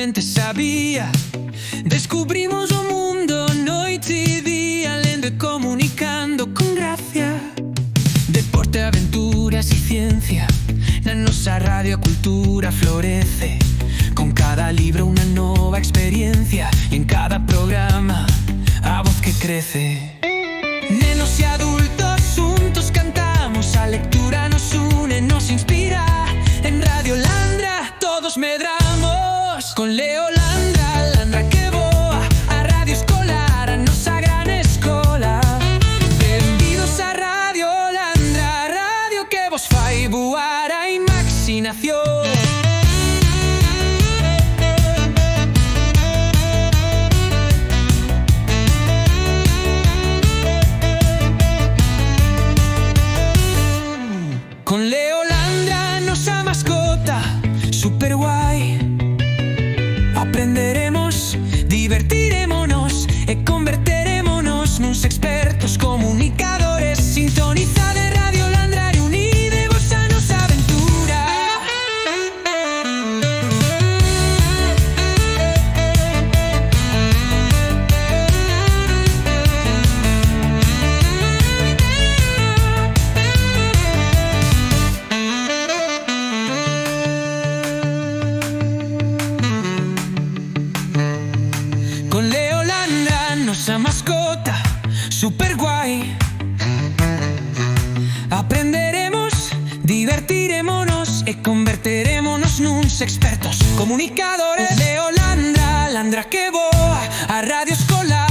mente sabia. Descubrimos un mundo noite e día, lendo e comunicando con gracia. Deporte, aventuras e ciencia, na nosa radio a cultura florece. Con cada libro unha nova experiencia, e en cada programa a voz que crece. Nenos e adultos xuntos cantamos, a lectura nos une, nos inspira. En Radio Landra todos medramos, con Leo Landra, Landra que voa, a radio escolar, a nosa gran escola. Benvidos a Radio Landra, a radio que vos fai voar a imaginación. Con Leo Landra, nosa mascota, super guai. Aprenderemos, divertirémonos e converterémonos nuns expertos comunicadores. Sintonizade Radio Landra e unidevos a nosa aventura. Con Leo Landra, nosa mascota, super guai. Aprenderemos, divertirémonos e converterémonos nuns expertos comunicadores. Leo Landra, Landra que voa, a radio escolar.